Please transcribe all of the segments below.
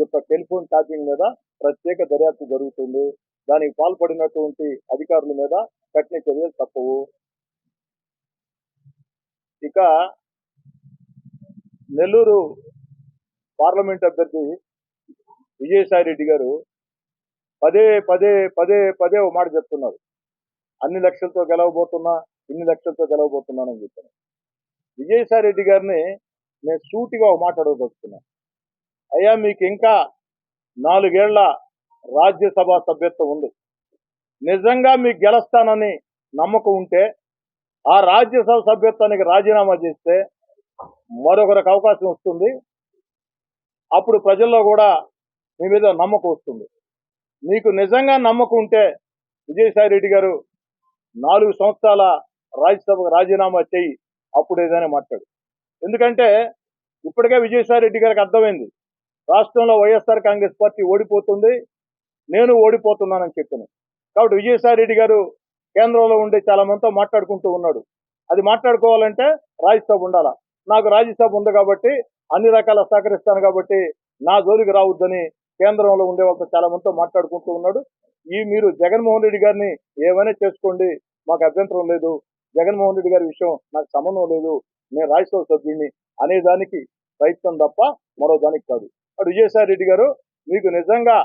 యొక్క telephone tapping మీద ప్రత్యేక దర్యాప్తు జరుగుతుంది. దానికి పాల్పడినటువంటి అధికారుల మీద కఠిన చర్యలు తప్పవు. ఇక నెల్లూరు పార్లమెంట్ అభ్యర్థి విజయసాయి రెడ్డి గారు పదే పదే పదే పదే ఒక మాట చెప్తున్నారు. అన్ని లక్షలతో గెలవబోతున్నా, ఇన్ని లక్షలతో గెలవబోతున్నానని చెప్పాను. విజయసాయి రెడ్డి గారిని నేను సూటిగా ఒక మాట అడగదలుచుకున్నా. అయ్యా, మీకు ఇంకా 4 ఏళ్ల రాజ్యసభ సభ్యత్వం ఉంది. నిజంగా మీకు గెలుస్తానని నమ్మకం ఉంటే ఆ రాజ్యసభ సభ్యత్వానికి రాజీనామా చేస్తే మరొకరికి అవకాశం వస్తుంది. అప్పుడు ప్రజల్లో కూడా మీ మీద నమ్మకం వస్తుంది. మీకు నిజంగా నమ్మకం ఉంటే విజయసాయి రెడ్డి గారు 4 సంవత్సరాల రాజ్యసభకు రాజీనామా చేయి, అప్పుడు ఏదైనా మాట్లాడు. ఎందుకంటే ఇప్పటికే విజయసాయి రెడ్డి గారికి అర్థమైంది, రాష్ట్రంలో వైఎస్ఆర్ కాంగ్రెస్ పార్టీ ఓడిపోతుంది, నేను ఓడిపోతున్నానని చెప్పాను. కాబట్టి విజయసాయి రెడ్డి గారు కేంద్రంలో ఉండే చాలా మందితో మాట్లాడుకుంటూ ఉన్నాడు. అది మాట్లాడుకోవాలంటే రాజ్యసభ ఉండాలా. నాకు రాజ్యసభ ఉంది కాబట్టి అన్ని రకాల సహకరిస్తాను కాబట్టి నా జోలికి రావద్దని కేంద్రంలో ఉండే వాళ్ళతో చాలా మందితో మాట్లాడుకుంటూ ఉన్నాడు. మీరు జగన్మోహన్ రెడ్డి గారిని ఏమైనా చేసుకోండి, మాకు అభ్యంతరం లేదు, జగన్మోహన్ రెడ్డి గారి విషయం నాకు సంబంధం లేదు, నేను రాజ్యసభ సభ్యుడిని అనేదానికి ప్రయత్నం తప్ప మరో దానికి కాదు. అటు విజయసాయి రెడ్డి గారు, మీకు నిజంగా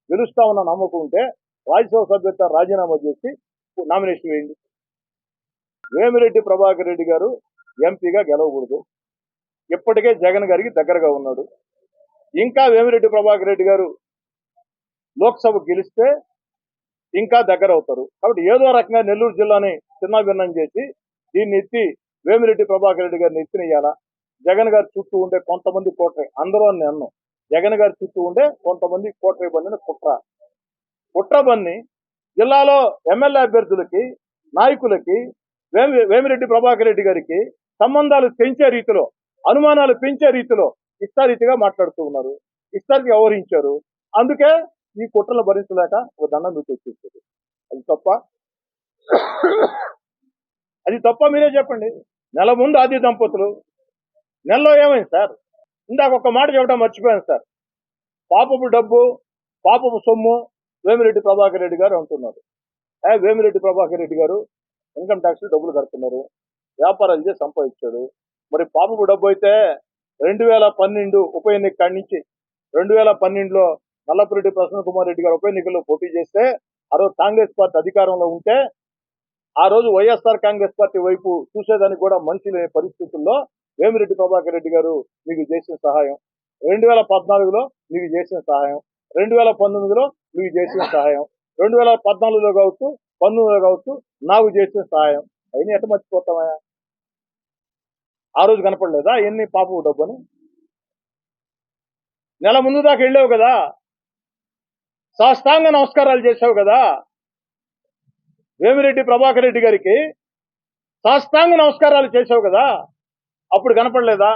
గెలుస్తామన్న నమ్మకం ఉంటే రాజ్యసభ సభ్యత్వం రాజీనామా చేసి నామినేషన్ వేయండి. వేమిరెడ్డి ప్రభాకర్ రెడ్డి గారు ఎంపీగా గెలవకూడదు. ఇప్పటికే జగన్ గారికి దగ్గరగా ఉన్నాడు. ఇంకా వేమిరెడ్డి ప్రభాకర్ రెడ్డి గారు లోక్సభ గెలిస్తే ఇంకా దగ్గర అవుతారు. కాబట్టి ఏదో రకంగా నెల్లూరు జిల్లాని చిన్నాభిన్నం చేసి దీన్ని ఎత్తి వేమిరెడ్డి ప్రభాకర్ రెడ్డి గారిని ఎత్తినేయాలా. జగన్ గారి చుట్టూ ఉండే కొంతమంది కోట్రే, అందరూ అని అన్నాం, జగన్ గారి చుట్టూ ఉండే కొంతమంది కోట్రే బండిన కుట్ర బన్ని జిల్లాలో ఎమ్మెల్యే అభ్యర్థులకి, నాయకులకి, వేమిరెడ్డి ప్రభాకర్ రెడ్డి గారికి సంబంధాలు పెంచే రీతిలో, అనుమానాలు పెంచే రీతిలో ఇష్టారీతిగా మాట్లాడుతూ ఉన్నారు, ఇష్టారీతిగా వ్యవహరించారు. అందుకే ఈ కుట్రలు భరించలేక ఒక దండం మీకు వచ్చేస్తుంది. అది తప్ప మీరే చెప్పండి. నెల ముందు ఆది దంపతులు, నెలలో ఏమైంది సార్? ఇందాక ఒక మాట చెప్పడం మర్చిపోయాను సార్. పాపపు డబ్బు, పాపపు సొమ్ము వేమిరెడ్డి ప్రభాకర్ రెడ్డి గారు అంటున్నారు. వేమిరెడ్డి ప్రభాకర్ రెడ్డి గారు ఇన్కమ్ ట్యాక్స్ డబ్బులు కడుతున్నారు, వ్యాపారాలు చేసి సంపాదించాడు. మరి పాపపు డబ్బు అయితే 2012 ఉప ఎన్నిక కాడి నుంచి 2012లో నల్లపురెడ్డి ప్రసన్న కుమార్ రెడ్డి గారు ఉప ఎన్నికల్లో పోటీ చేస్తే ఆ రోజు కాంగ్రెస్ పార్టీ అధికారంలో ఉంటే ఆ రోజు వైఎస్ఆర్ కాంగ్రెస్ పార్టీ వైపు చూసేదానికి కూడా మనిషి లేని పరిస్థితుల్లో వేమిరెడ్డి ప్రభాకర్ రెడ్డి గారు మీకు చేసిన సహాయం, 2014లో మీకు చేసిన సహాయం, 2019లో మీకు చేసిన సహాయం, 2014లో కావచ్చు, 19లో కావచ్చు నాకు చేసిన సహాయం, అయినా ఎట్ట మర్చిపోతామా? ఆ రోజు కనపడలేదా ఎన్ని పాపపు డబ్బుని? నెల ముందు దాకా వెళ్ళావు కదా, సాష్టాంగ నమస్కారాలు చేశావు కదా, వేమిరెడ్డి ప్రభాకర్ రెడ్డి గారికి సాష్టాంగ నమస్కారాలు చేశావు కదా, అప్పుడు కనపడలేదా?